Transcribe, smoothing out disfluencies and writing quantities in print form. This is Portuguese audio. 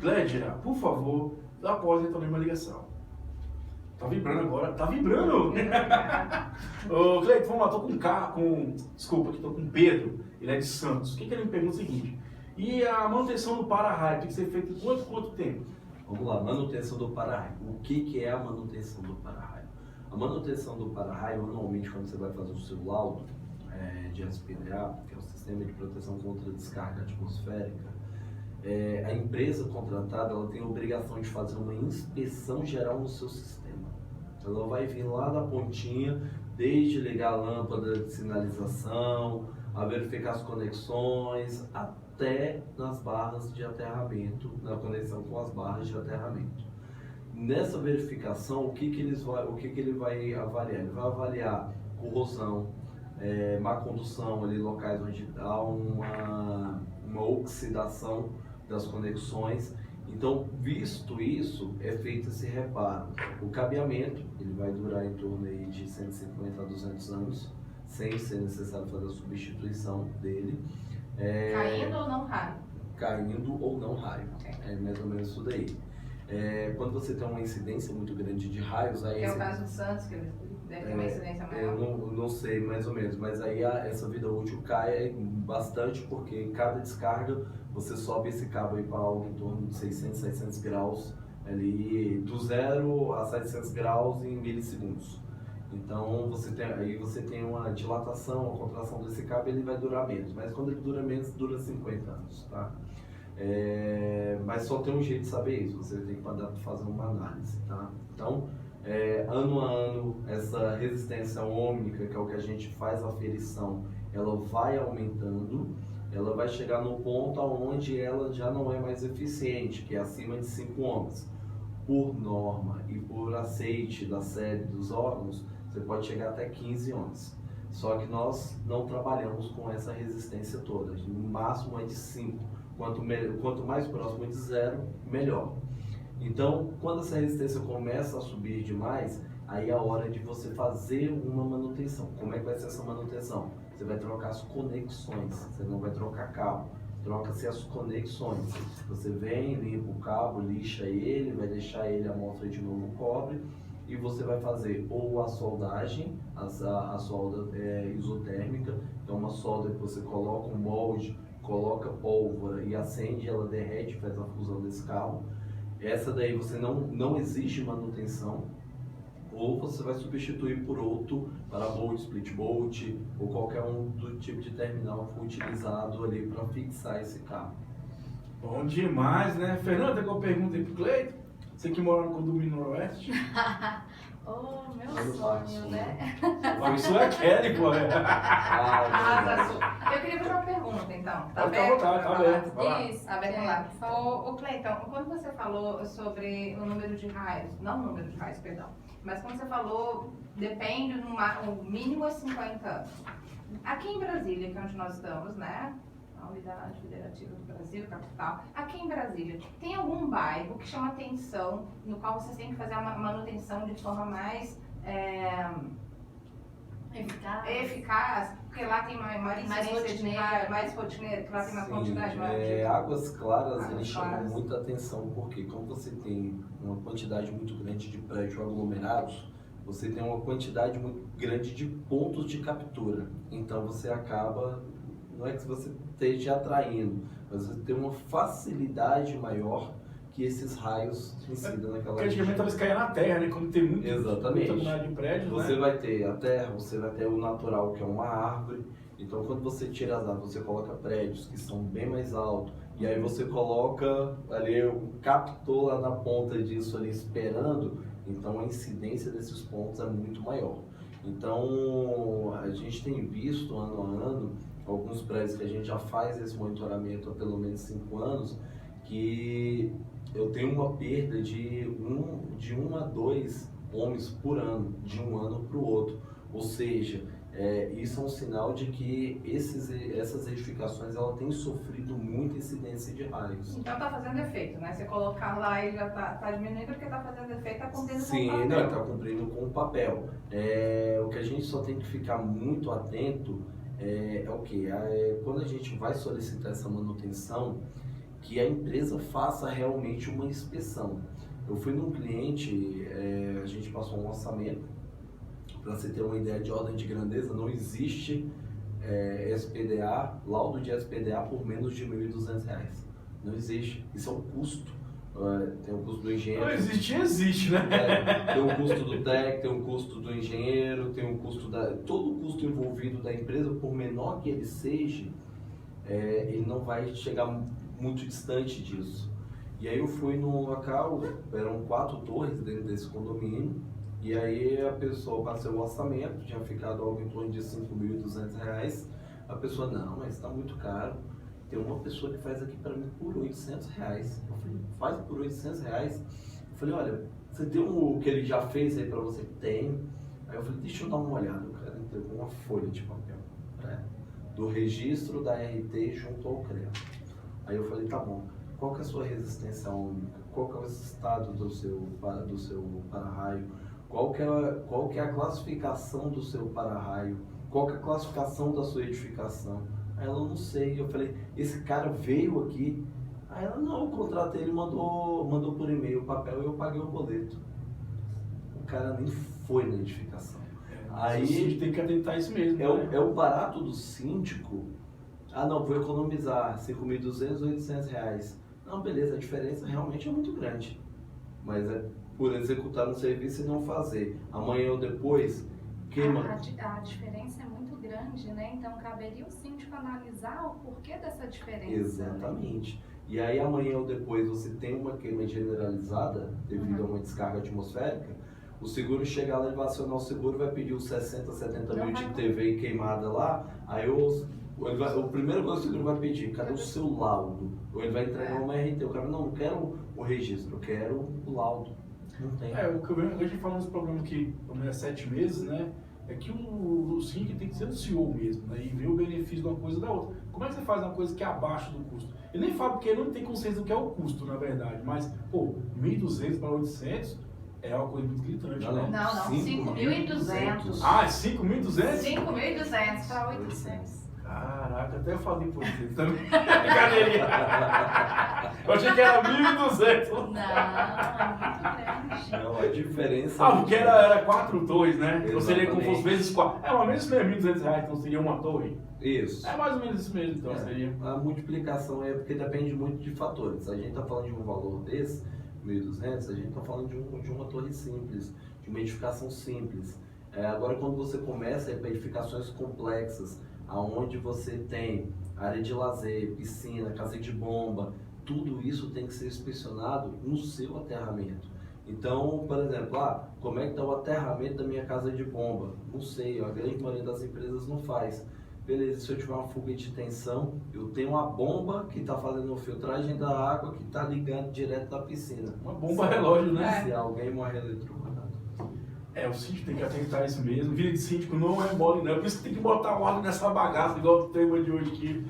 Glédia, por favor, após então uma ligação. Tá vibrando agora, tá vibrando! Ô, Cleiton, vamos lá, tô com um carro, desculpa, aqui tô com o Pedro, ele é de Santos. O que ele me pergunta é o seguinte, e a manutenção do para-raio tem que ser feita em quanto tempo? Vamos lá, manutenção do para-raio. O que é a manutenção do para-raio? A manutenção do para-raio, anualmente, quando você vai fazer o seu laudo de SPDA, que é o Sistema de Proteção contra Descarga Atmosférica, a empresa contratada ela tem a obrigação de fazer uma inspeção geral no seu sistema. Ela vai vir lá da pontinha, desde ligar a lâmpada de sinalização, a verificar as conexões, até nas barras de aterramento, na conexão com as barras de aterramento. Nessa verificação, o que ele vai avaliar? Ele vai avaliar corrosão, má condução, ali, locais onde há uma oxidação das conexões. Então, visto isso, é feito esse reparo. O cabeamento, ele vai durar em torno aí de 150 a 200 anos, sem ser necessário fazer a substituição dele. Caindo ou não raio? Caindo ou não raio. É mais ou menos isso daí. Quando você tem uma incidência muito grande de raios... Aí é o caso de Santos, que deve ter uma incidência maior. Eu não sei mais ou menos, mas aí essa vida útil cai bastante, porque cada descarga você sobe esse cabo aí para algo em torno de 600, 700 graus, ali, do 0 a 700 graus em milissegundos. Então aí você tem uma dilatação, uma contração desse cabo, ele vai durar menos, mas quando ele dura menos, dura 50 anos, tá? Mas só tem um jeito de saber isso, você tem que fazer uma análise, tá? Então, ano a ano, essa resistência ômica, que é o que a gente faz a aferição, ela vai aumentando, ela vai chegar no ponto onde ela já não é mais eficiente, que é acima de 5 ohms. Por norma e por aceite da série dos órgãos, você pode chegar até 15 ohms. Só que nós não trabalhamos com essa resistência toda, no máximo é de 5. Quanto mais próximo de 0, melhor. Então, quando essa resistência começa a subir demais, aí é a hora de você fazer uma manutenção. Como é que vai ser essa manutenção? Você vai trocar as conexões, você não vai trocar cabo, troca-se as conexões. Você vem, limpa o cabo, lixa ele, vai deixar ele a amostra de novo cobre, e você vai fazer ou a soldagem, a solda isotérmica, então uma solda que você coloca um molde, coloca pólvora e acende, ela derrete, faz a fusão desse cabo. Essa daí você não exige manutenção, ou você vai substituir por outro parabolt, split bolt, ou qualquer um do tipo de terminal que for utilizado ali para fixar esse cabo. Bom demais, né? Fernanda, tem alguma pergunta aí pro Cleiton? Você que mora no condomínio Noroeste? Meu sonho, né? Isso é Kelly, pô. Eu queria fazer uma pergunta, então. Tá Pode ficar à vontade, tá aberto. Isso, tá aberto lá. Ô, Cleiton, quando você falou sobre o número de raios, não o número de raios, perdão, mas quando você falou, depende, o mínimo é 50 anos. Aqui em Brasília, que é onde nós estamos, né? A Unidade Federativa do Brasil, capital. Aqui em Brasília, tem algum bairro que chama atenção, no qual vocês têm que fazer uma manutenção de forma mais eficaz? Porque lá tem mais rotineira, que lá tem uma quantidade maior de... Águas Claras, ele chama muita atenção, porque como você tem uma quantidade muito grande de prédios aglomerados, você tem uma quantidade muito grande de pontos de captura. Então você acaba... Não é que você esteja atraindo, mas você tem uma facilidade maior que esses raios incidam naquela Porque antigamente talvez caia na terra, né? Quando tem muita quantidade de prédios, você vai ter a terra, você vai ter o natural, que é uma árvore. Então, quando você tira as árvores, você coloca prédios que são bem mais altos, e aí você coloca ali o captor lá na ponta disso ali esperando, então a incidência desses pontos é muito maior. Então, a gente tem visto ano a ano alguns prédios que a gente já faz esse monitoramento há pelo menos 5 anos, que eu tenho uma perda de 1 a 2 ohms por ano, de um ano para o outro. Ou seja, isso é um sinal de que essas edificações ela têm sofrido muita incidência de raios. Então está fazendo efeito, né? Você colocar lá e já está diminuindo porque está fazendo efeito, está cumprindo com o papel. Sim, não, está cumprindo com o papel. O que a gente só tem que ficar muito atento é o que? Quando a gente vai solicitar essa manutenção, que a empresa faça realmente uma inspeção. Eu fui num cliente, a gente passou um orçamento, para você ter uma ideia de ordem de grandeza, não existe SPDA, laudo de SPDA por menos de R$ 1.200. Não existe. Isso é um custo. Tem o custo do engenheiro. Não existe, né? Tem o custo do técnico, tem o custo do engenheiro, tem o custo todo o custo envolvido da empresa, por menor que ele seja, ele não vai chegar muito distante disso. E aí eu fui num local, eram 4 torres dentro desse condomínio, e aí a pessoa passou o orçamento, tinha ficado algo em torno de R$ 5.200. A pessoa, não, mas está muito caro. Tem uma pessoa que faz aqui para mim por R$ 800. Eu falei, faz por R$ 800? Eu falei, olha, você tem o que ele já fez aí para você? Tem. Aí eu falei, deixa eu dar uma olhada. O cara entregou uma folha de papel, do registro da RT junto ao CREA. Aí eu falei, tá bom, qual que é a sua resistência única? Qual que é o estado do seu para-raio? Qual que é a classificação do seu para-raio? Qual que é a classificação da sua edificação? Aí ela, não sei. Eu falei, esse cara veio aqui? Aí ela, não, eu contratei, ele mandou por e-mail o papel e eu paguei o boleto. O cara nem foi na edificação. Aí o síndico tem que atentar isso mesmo. É o barato do síndico. Ah, não, vou economizar R$ 5.200, R$ 800. Não, beleza, a diferença realmente é muito grande. Mas é por executar um serviço e não fazer. Amanhã ou depois, queima. A diferença é muito grande, né? Então caberia o síndico analisar o porquê dessa diferença. Exatamente. E aí amanhã ou depois você tem uma queima generalizada devido a uma descarga atmosférica, o seguro chega lá e vai acionar o seguro, vai pedir os 60, 70 mil de TV queimada lá, aí o primeiro coisa que o seguro vai pedir, cadê o seu laudo? Ou ele vai entregar uma RT, o cara, não quero o registro, eu quero o laudo. Não tem. O que eu vejo, a gente fala nos programas que é 7 meses, né? É que o síndico tem que ser o CEO mesmo, né? E ver o benefício de uma coisa da outra. Como é que você faz uma coisa que é abaixo do custo? Ele nem fala porque ele não tem consciência do que é o custo, na verdade. Mas, pô, 1.200 para 800 é uma coisa muito gritante, né? Não, 5.200. Ah, 5.200? 5.200 Para 800. Caraca, até eu falei por você também. Brincadeirinha. Eu achei que era 1.200. Não, é muito grande. Não, a diferença... Porque era 4 torres, né? Então seria como Exatamente. fosse vezes 4. Uma menos que R$1.200, então seria uma torre. Isso. É mais ou menos isso mesmo, então seria. A multiplicação é porque depende muito de fatores. A gente está falando de um valor desse, 1.200, a gente está falando de uma torre simples, de uma edificação simples. Agora, quando você começa a ir para edificações complexas, aonde você tem área de lazer, piscina, casa de bomba, tudo isso tem que ser inspecionado no seu aterramento. Então, por exemplo, como é que está o aterramento da minha casa de bomba? Não sei, a grande maioria das empresas não faz. Beleza, se eu tiver uma fuga de tensão, eu tenho uma bomba que está fazendo a filtragem da água que está ligando direto da piscina. Uma bomba relógio, né? Se alguém morrer eletrocutado. O síndico tem que atentar isso mesmo. Vida de síndico não é mole, não. Por isso que tem que botar ordem nessa bagaça, igual o tema de hoje aqui.